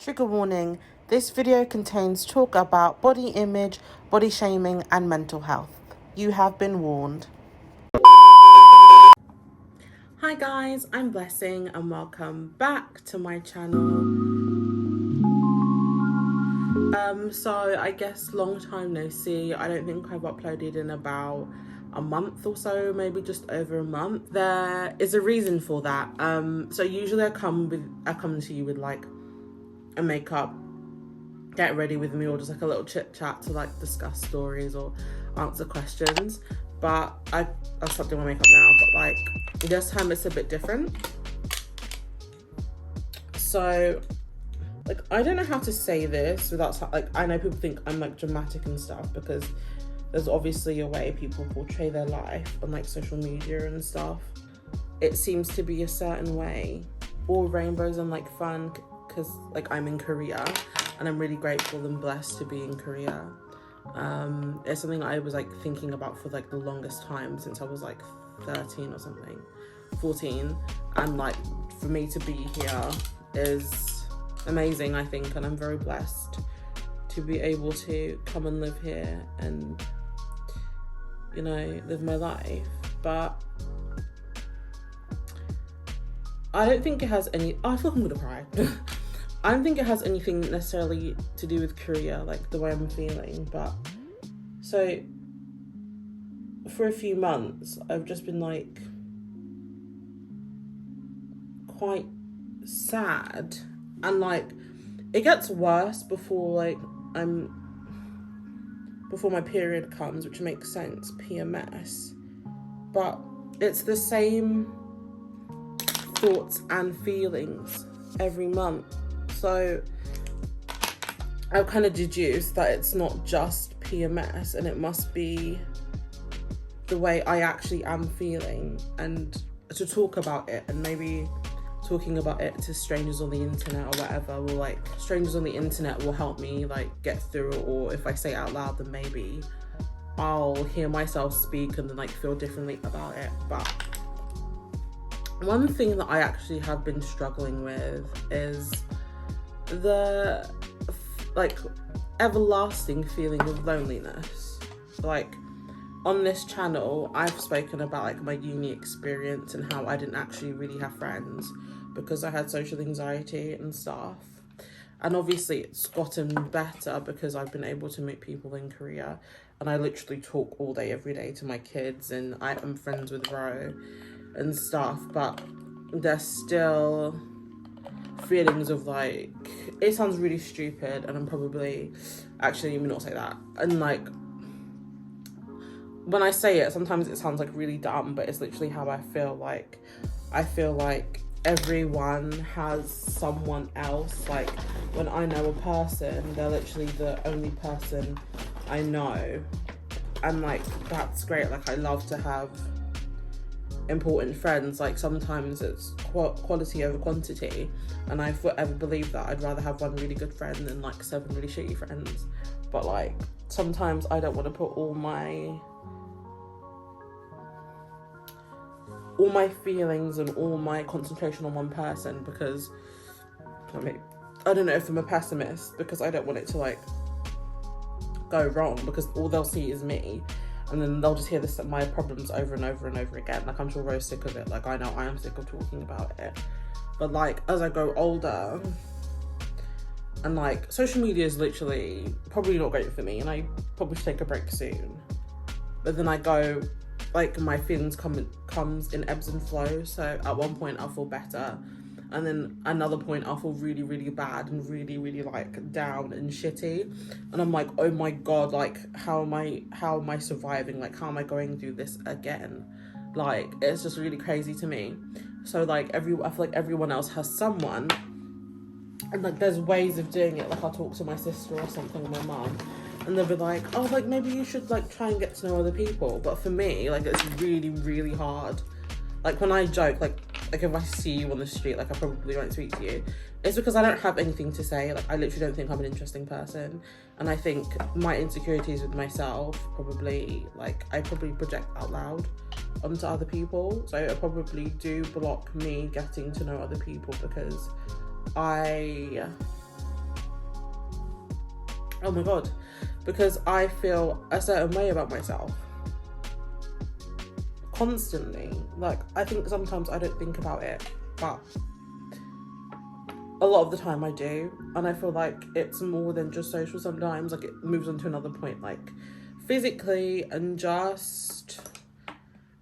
Trigger warning, this video contains talk about body image, body shaming and mental health. You have been warned. Hi guys, I'm Blessing and welcome back to my channel. So I guess long time no see. I don't think I've uploaded in about a month or so, maybe just over a month. There is a reason for that. So usually I come to you with like a makeup, get ready with me, or just like a little chit chat to like discuss stories or answer questions. But I'll stop doing my makeup now, but like this time it's a bit different. So like, I don't know how to say this without, like, I know people think I'm like dramatic and stuff because there's obviously a way people portray their life on like social media and stuff. It seems to be a certain way, all rainbows and like fun, because like I'm in Korea and I'm really grateful and blessed to be in Korea. It's something I was like thinking about for like the longest time since I was like 13 or something, 14, and like for me to be here is amazing, I think, and I'm very blessed to be able to come and live here and, you know, live my life. But I don't think it has any, I feel like I'm gonna cry. I don't think it has anything necessarily to do with Korea, like the way I'm feeling. But so for a few months I've just been like quite sad, and like it gets worse before my period comes, which makes sense, PMS, but it's the same thoughts and feelings every month. So I've kind of deduced that it's not just PMS and it must be the way I actually am feeling, and to talk about it, and maybe talking about it to strangers on the internet or whatever will, like, strangers on the internet will help me like get through it, or if I say it out loud then maybe I'll hear myself speak and then like feel differently about it. But one thing that I actually have been struggling with is the like everlasting feeling of loneliness. Like on this channel I've spoken about like my uni experience and how I didn't actually really have friends because I had social anxiety and stuff, and obviously it's gotten better because I've been able to meet people in Korea, and I literally talk all day every day to my kids, and I am friends with Ro and stuff. But there's still feelings of like, it sounds really stupid and I'm probably, actually let me not say that, and like when I say it sometimes it sounds like really dumb, but it's literally how I feel. Like I feel like everyone has someone else. Like when I know a person, they're literally the only person I know, and like that's great. Like I love to have important friends. Like sometimes it's quality over quantity, and I forever believe that I'd rather have one really good friend than like 7 really shitty friends. But like sometimes I don't want to put all my feelings and all my concentration on one person, because I mean, I don't know if I'm a pessimist, because I don't want it to like go wrong, because all they'll see is me, and then they'll just hear my problems over and over and over again. Like I'm sure Ro's sick of it, like I know I am sick of talking about it. But like as I grow older, and like social media is literally probably not great for me, and I probably should take a break soon, but then I go, like my feelings comes in ebbs and flows. So at one point I'll feel better, and then another point I'll feel really, really bad and really, really like down and shitty, and I'm like, oh my god, like how am I surviving? Like how am I going through this again? Like it's just really crazy to me. So like I feel like everyone else has someone, and like there's ways of doing it. Like I'll talk to my sister or something, or my mum, and they'll be like, oh, like maybe you should like try and get to know other people. But for me, like it's really, really hard. Like when I joke, like if I see you on the street, like I probably won't speak to you. It's because I don't have anything to say. Like I literally don't think I'm an interesting person, and I think my insecurities with myself probably, like I probably project out loud onto other people. So I probably do block me getting to know other people because I oh my God, because I feel a certain way about myself constantly. Like, I think sometimes I don't think about it, but a lot of the time I do, and I feel like it's more than just social sometimes. Like, it moves on to another point, like physically and just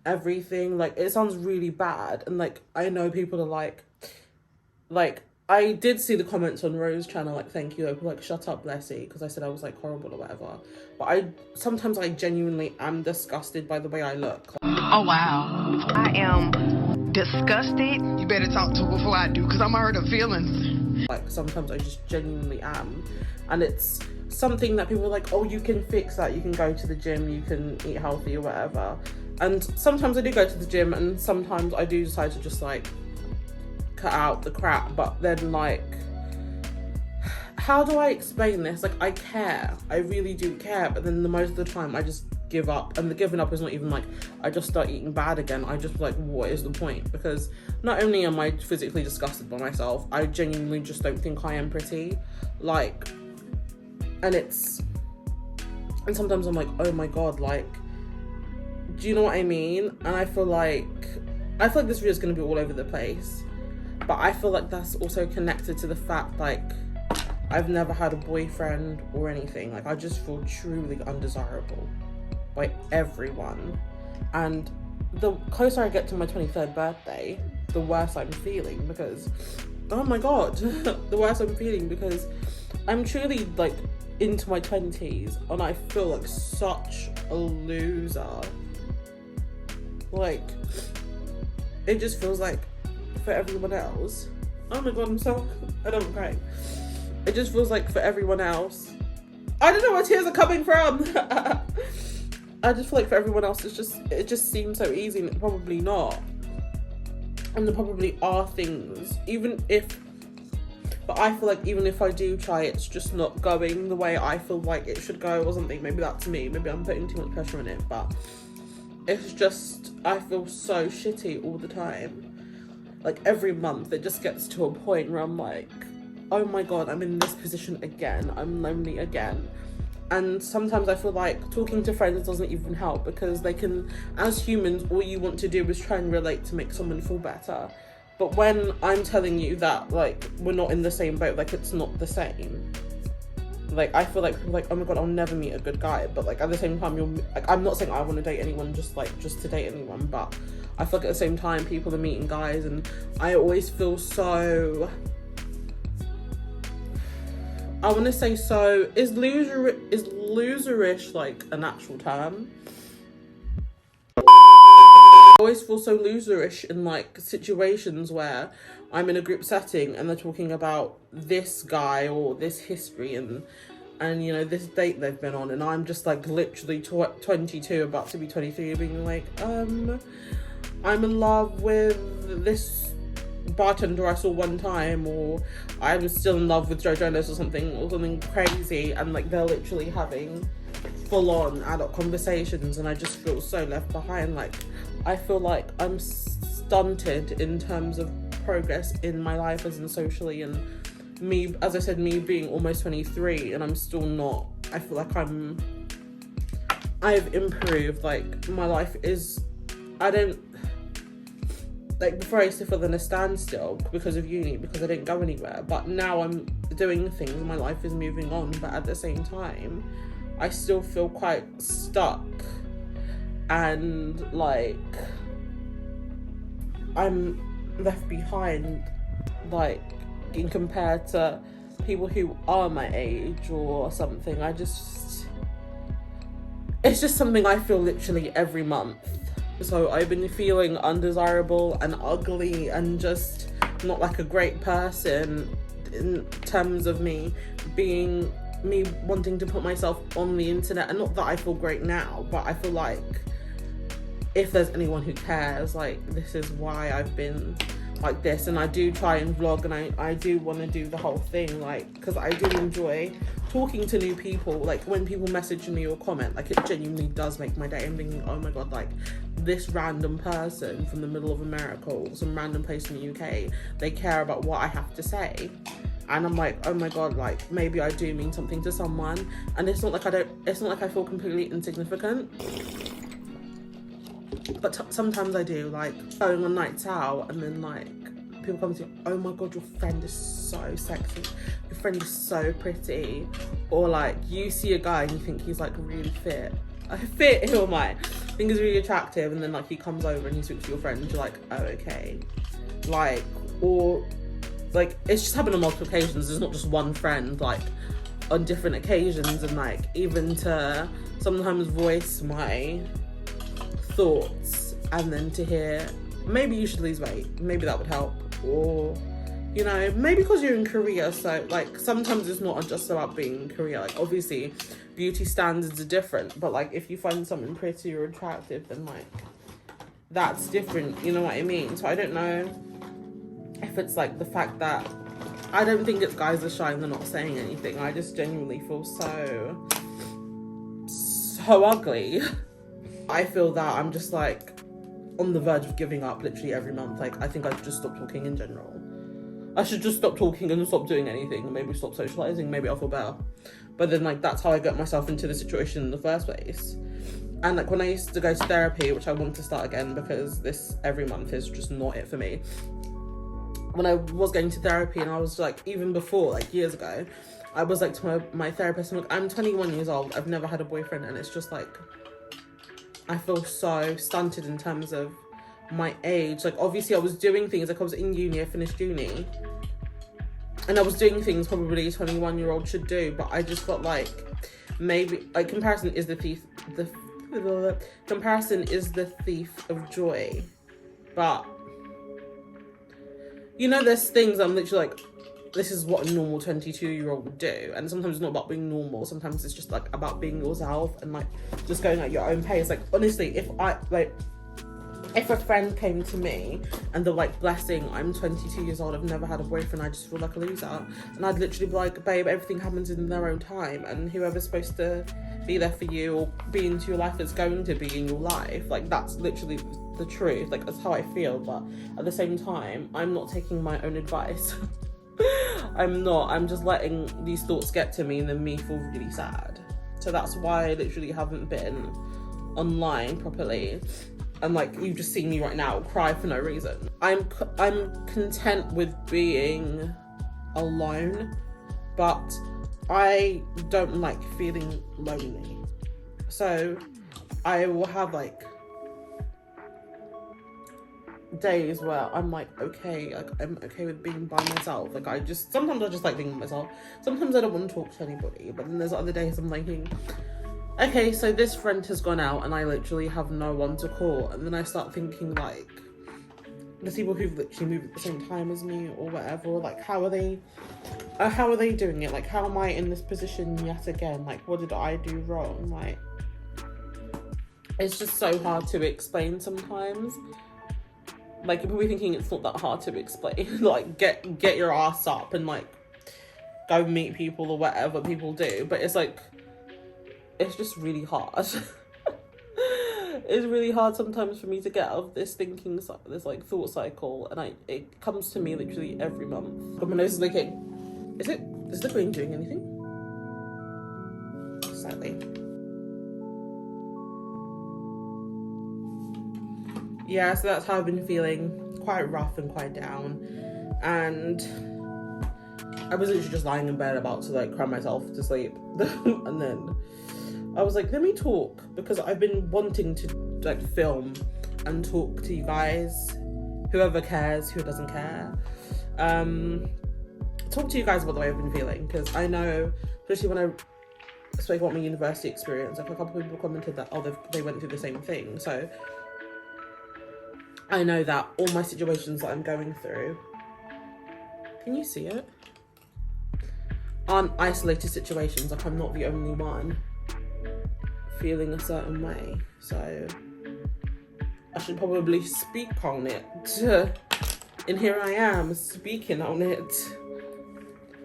everything. Like, it sounds really bad, and like I know people are like I did see the comments on Rose's channel, like, thank you, like, shut up, Blessy, because I said I was like horrible or whatever. But sometimes I genuinely am disgusted by the way I look. Oh wow, I am disgusted. You better talk to her before I do, because I'm hurt her feelings. Like, sometimes I just genuinely am, and it's something that people are like, oh, you can fix that, you can go to the gym, you can eat healthy or whatever. And sometimes I do go to the gym, and sometimes I do decide to just like cut out the crap. But then, like, how do I explain this? Like, I care, I really do care, but then the most of the time I just give up. And the giving up is not even like I just start eating bad again. I just like, what is the point? Because not only am I physically disgusted by myself, I genuinely just don't think I am pretty. Like, and sometimes I'm like, oh my God, like, do you know what I mean? And I feel like this video is going to be all over the place, but I feel like that's also connected to the fact, like, I've never had a boyfriend or anything. Like, I just feel truly undesirable by everyone. And the closer I get to my 23rd birthday, the worse I'm feeling, because, oh my God, the worse I'm feeling, because I'm truly, like, into my 20s, and I feel like such a loser. Like, it just feels like for everyone else, oh my God, I don't cry. It just feels like for everyone else, I don't know where tears are coming from. I just feel like for everyone else, it just seems so easy, and it's probably not. And there probably are things, but I feel like even if I do try, it's just not going the way I feel like it should go or something. Maybe that's me, maybe I'm putting too much pressure on it, but it's just, I feel so shitty all the time. Like, every month it just gets to a point where I'm like, oh my God, I'm in this position again, I'm lonely again. And sometimes I feel like talking to friends doesn't even help, because they can, as humans, all you want to do is try and relate to make someone feel better. But when I'm telling you that, like, we're not in the same boat, like, it's not the same. Like, I feel like people are like, oh my God, I'll never meet a good guy. But, like, at the same time, like, I'm not saying I want to date anyone just to date anyone, but I feel like at the same time, people are meeting guys, and I always feel so, I want to say, so, is loserish, like, an actual term? I always feel so loserish in, like, situations where I'm in a group setting and they're talking about this guy or this history and you know, this date they've been on, and I'm just like literally 22, about to be 23, being like, I'm in love with this bartender I saw one time, or I'm still in love with Joe Jonas or something crazy, and like they're literally having full-on adult conversations, and I just feel so left behind. Like, I feel like I'm stunted in terms of progress in my life as in socially, and me, as I said, me being almost 23 and I'm still not, I feel like I've improved. Like, my life is, like, before I used to feel in a standstill because of uni, because I didn't go anywhere, but now I'm doing things, my life is moving on, but at the same time I still feel quite stuck, and like I'm left behind, like, in compared to people who are my age or something. It's just something I feel literally every month. So I've been feeling undesirable and ugly and just not like a great person in terms of me wanting to put myself on the internet. And not that I feel great now, but I feel like if there's anyone who cares, like, this is why I've been like this. And I do try and vlog, and I do want to do the whole thing, like, because I do enjoy talking to new people. Like, when people message me or comment, like, it genuinely does make my day. I'm thinking, oh my God, like, this random person from the middle of America or some random place in the UK, they care about what I have to say. and I'm like, oh my god, like maybe I do mean something to someone, and it's not like I feel completely insignificant, but sometimes I do, like going on nights out and then like people come to you, oh my god, your friend is so sexy, your friend is so pretty, or like you see a guy and you think he's like really fit, who am I? I think he's really attractive, and then like he comes over and he speaks to your friend and you're like, oh okay, like, or like it's just happened on multiple occasions. There's not just one friend, like on different occasions, and like even to sometimes voice my thoughts and then to hear maybe you should lose weight, maybe that would help, or you know, maybe because you're in Korea, so like sometimes it's not just about being in Korea, like obviously beauty standards are different, but like if you find something pretty or attractive, then like that's different, you know what I mean? So I don't know if it's like the fact that I don't think it's guys are shy and they're not saying anything. I just genuinely feel so ugly. I feel that I'm just like on the verge of giving up literally every month. Like I think I should just stop talking in general. I should just stop talking and stop doing anything, and maybe stop socializing, maybe I'll feel better. But then like that's how I got myself into the situation in the first place. And like when I used to go to therapy, which I want to start again because this every month is just not it for me. When I was going to therapy, and I was like, even before, like years ago, I was like to my therapist, I'm 21 years old, I've never had a boyfriend, and it's just like, I feel so stunted in terms of my age. Like obviously I was doing things, like I was in uni, I finished uni, and I was doing things probably a 21-year-old should do, but I just felt like maybe, like comparison is the thief of joy. But you know, there's things I'm literally like, this is what a normal 22-year-old would do. And sometimes it's not about being normal. Sometimes it's just like about being yourself and like just going at your own pace. Like honestly, if a friend came to me and they're like, blessing, I'm 22 years old, I've never had a boyfriend, I just feel like a loser. And I'd literally be like, babe, everything happens in their own time, and whoever's supposed to be there for you or be into your life is going to be in your life. Like that's literally the truth. Like that's how I feel. But at the same time, I'm not taking my own advice. I'm just letting these thoughts get to me and then me feel really sad. So that's why I literally haven't been online properly. And like you've just seen me right now cry for no reason. I'm content with being alone, but I don't like feeling lonely. So I will have like days where I'm like, okay, like I'm okay with being by myself. Like sometimes I just like being by myself. Sometimes I don't want to talk to anybody, but then there's other days I'm thinking, okay, so this friend has gone out and I literally have no one to call. And then I start thinking like, the people who've literally moved at the same time as me or whatever, like how are they doing it? Like how am I in this position yet again? Like what did I do wrong? Like it's just so hard to explain sometimes. Like you're probably thinking it's not that hard to explain. Like get your ass up and like go meet people or whatever people do. But it's like, it's just really hard. It's really hard sometimes for me to get out of this thinking, this like thought cycle, and it comes to me literally every month. But my nose is leaking. Is the green doing anything? Slightly. Yeah, so that's how I've been feeling, quite rough and quite down. And I was literally just lying in bed about to like cry myself to sleep. And then I was like, let me talk, because I've been wanting to like film and talk to you guys, whoever cares, who doesn't care. Talk to you guys about the way I've been feeling, because I know, especially when I spoke about my university experience, like a couple of people commented that, oh, they went through the same thing. So I know that all my situations that I'm going through, can you see it? Aren't isolated situations. Like I'm not the only one feeling a certain way. So I should probably speak on it. And here I am speaking on it.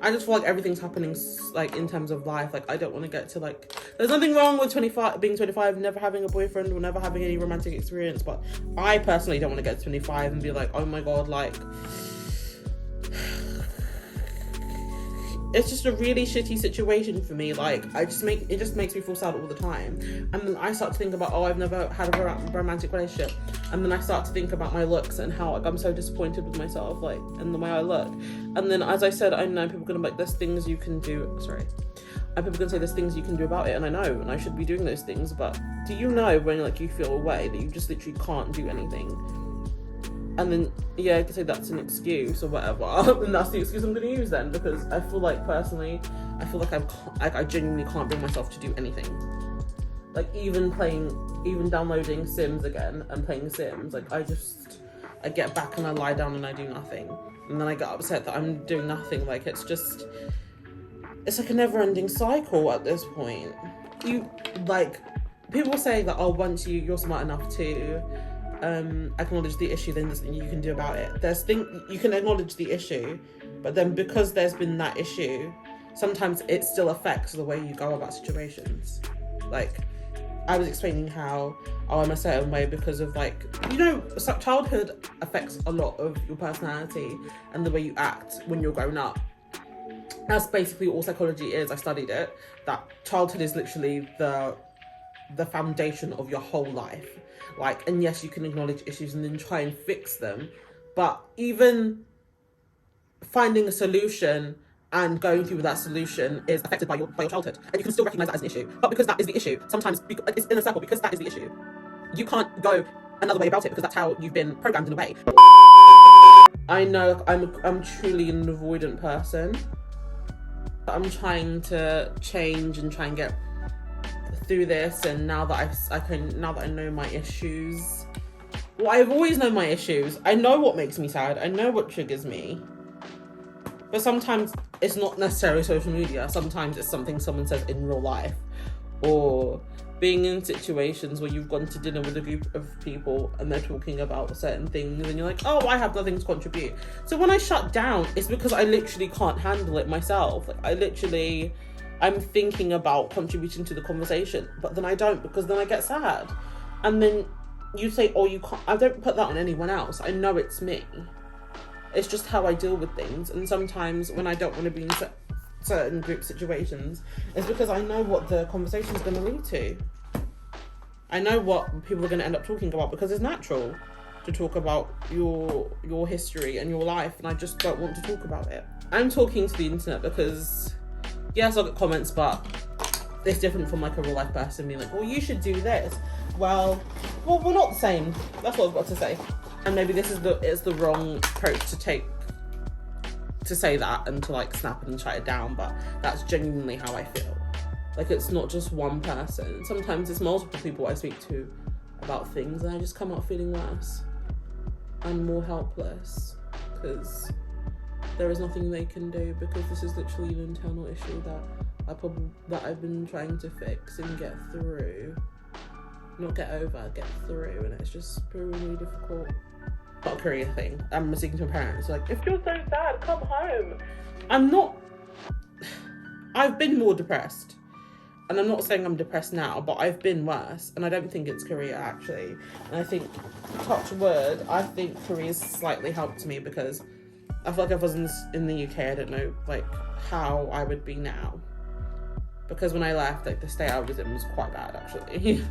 I just feel like everything's happening like in terms of life. Like I don't want to get to like, there's nothing wrong with being 25, never having a boyfriend or never having any romantic experience, but I personally don't want to get to 25 and be like, oh my god, like it's just a really shitty situation for me. Like, it just makes me feel sad all the time. And then I start to think about, oh, I've never had a romantic relationship. And then I start to think about my looks and how, like, I'm so disappointed with myself, like, and the way I look. And then, as I said, I know people are gonna be like, there's things you can do. And people can say there's things you can do about it, and I know, and I should be doing those things. But do you know when, like, you feel away that you just literally can't do anything? And then, yeah, I could say that's an excuse or whatever, and that's the excuse I'm going to use then, because I feel like, personally, I genuinely can't bring myself to do anything. Like, even downloading Sims again and playing Sims, like, I get back and I lie down and I do nothing. And then I get upset that I'm doing nothing. Like, it's like a never-ending cycle at this point. People say that, oh, once you're smart enough to acknowledge the issue, then there's nothing you can do about it. You can acknowledge the issue, but then because there's been that issue, sometimes it still affects the way you go about situations. Like, I was explaining how I'm a certain way because of, like, childhood affects a lot of your personality and the way you act when you're grown up. That's basically all psychology is. I studied it. That childhood is literally the foundation of your whole life. Like, and yes, you can acknowledge issues and then try and fix them, but even finding a solution and going through that solution is affected by your childhood, and you can still recognize that as an issue. But because that is the issue, sometimes it's in a circle. Because that is the issue, you can't go another way about it because that's how you've been programmed in a way. I know I'm truly an avoidant person. I'm trying to change and try and get through this, and now that I know my issues, well, I've always known my issues. I know what makes me sad. I know what triggers me. But sometimes it's not necessarily social media. Sometimes it's something someone says in real life, or being in situations where you've gone to dinner with a group of people and they're talking about certain things and you're like, oh, I have nothing to contribute. So when I shut down, it's because I literally can't handle it myself. Like, I'm thinking about contributing to the conversation, but then I don't, because then I get sad. And then you say, oh, you can't. I don't put that on anyone else. I know it's me. It's just how I deal with things. And sometimes when I don't want to be in certain group situations, it's because I know what the conversation is going to lead to. I know what people are going to end up talking about, because it's natural to talk about your history and your life, and I just don't want to talk about it. I'm talking to the internet because, yes, I'll get comments, but it's different from, like, a real life person being like, well, you should do this. Well, we're not the same. That's what I've got to say. And maybe this is the wrong approach to take, to say that and to, like, snap it and shut it down, but that's genuinely how I feel. Like, it's not just one person. Sometimes it's multiple people I speak to about things, and I just come out feeling worse and more helpless, because there is nothing they can do, because this is literally an internal issue that I've been trying to fix and get through. Not get over, get through, and it's just proving really difficult. Not a career thing. I'm speaking to my parents, like, if you're so sad, come home. I've been more depressed. And I'm not saying I'm depressed now, but I've been worse. And I don't think it's Korea, actually. And I think, touch wood, I think Korea's slightly helped me, because I feel like if I was in the UK, I don't know, like, how I would be now. Because when I left, like, the state I was in was quite bad, actually.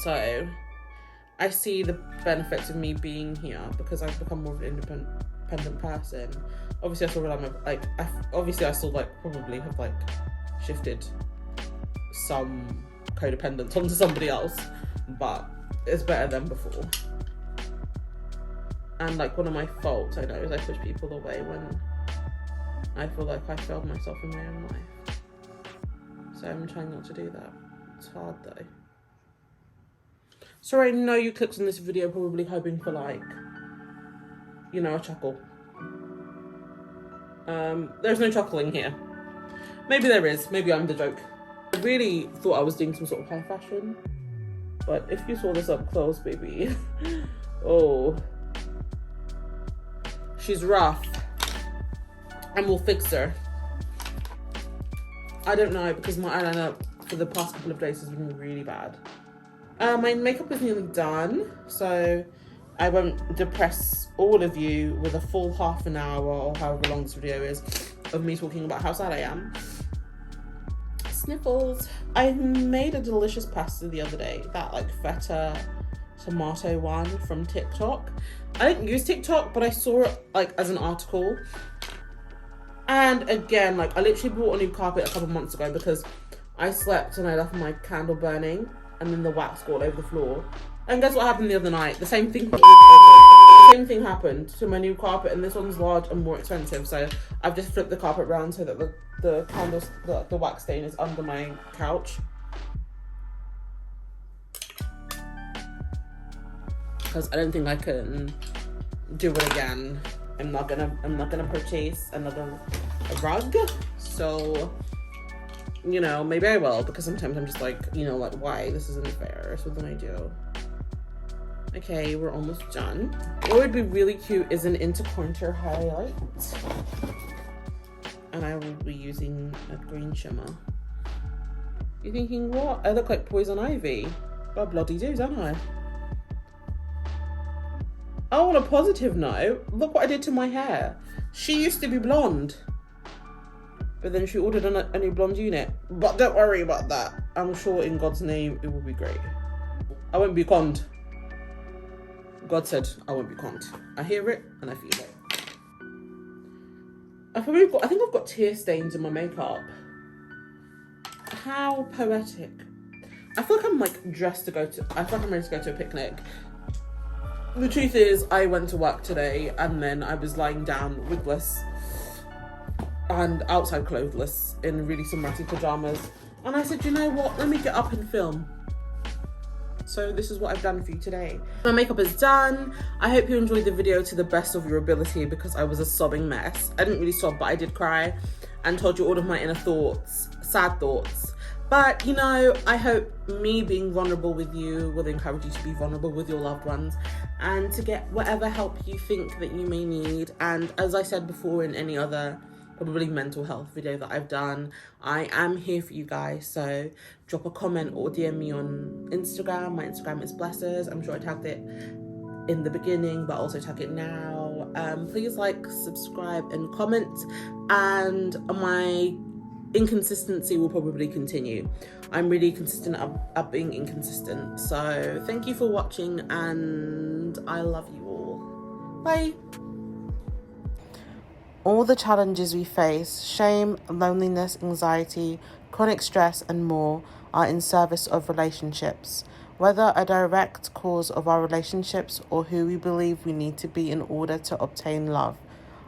So, I see the benefits of me being here, because I've become more of an independent person. Obviously, I still, like, probably have, like, shifted some codependence onto somebody else, but it's better than before. And, like, one of my faults, I know, is I push people away when I feel like I failed myself in my own life. So I'm trying not to do that. It's hard, though. Sorry, I know you clicked on this video probably hoping for, like, you know, a chuckle. There's no chuckling here. Maybe there is. Maybe I'm the joke. I really thought I was doing some sort of high fashion, but if you saw this up close, baby, oh, she's rough, and we'll fix her. I don't know, because my eyeliner for the past couple of days has been really bad. My makeup is nearly done, so I won't depress all of you with a full half an hour or however long this video is of me talking about how sad I am. Sniffles. I made a delicious pasta the other day, that like feta tomato one from TikTok. I didn't use TikTok, but I saw it like as an article. And again, like I literally bought a new carpet a couple months ago because I slept and I left my candle burning and then the wax got all over the floor. And guess what happened the other night? The same thing happened to my new carpet, and this one's large and more expensive. So I've just flipped the carpet around so that the candles, the wax stain is under my couch. Because I don't think I can do it again. I'm not gonna purchase another rug. So, you know, maybe I will, because sometimes I'm just like, you know, like, why? This isn't fair. So then I do. Okay, we're almost done. What would be really cute is an interpointer highlight. And I will be using a green shimmer. You're thinking, what? I look like Poison Ivy. I bloody do, don't I? Oh, on a positive note, look what I did to my hair. She used to be blonde. But then she ordered a new blonde unit. But don't worry about that. I'm sure in God's name, it will be great. I won't be conned. God said I won't be conned. I hear it and I feel it. I think I've got tear stains in my makeup. How poetic. I feel like I'm like dressed to go to, I feel like I'm ready to go to a picnic. The truth is, I went to work today and then I was lying down wigless and outside clothless in really some ratty pajamas. And I said, you know what, let me get up and film. So this is what I've done for you today. My makeup is done. I hope you enjoyed the video to the best of your ability because I was a sobbing mess. I didn't really sob, but I did cry and told you all of my inner thoughts, sad thoughts. But, you know, I hope me being vulnerable with you will encourage you to be vulnerable with your loved ones and to get whatever help you think that you may need. And as I said before in any other probably mental health video that I've done, I am here for you guys. So drop a comment or DM me on Instagram. My Instagram is Blessers. I'm sure I tagged it in the beginning, but also tag it now. Please like, subscribe and comment. And my inconsistency will probably continue. I'm really consistent at being inconsistent. So thank you for watching and I love you all. Bye. All the challenges we face, shame, loneliness, anxiety, chronic stress and more are in service of relationships. Whether a direct cause of our relationships or who we believe we need to be in order to obtain love.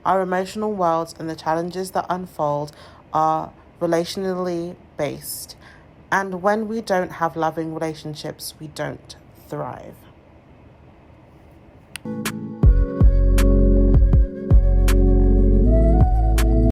Our emotional worlds and the challenges that unfold are relationally based. And when we don't have loving relationships, we don't thrive.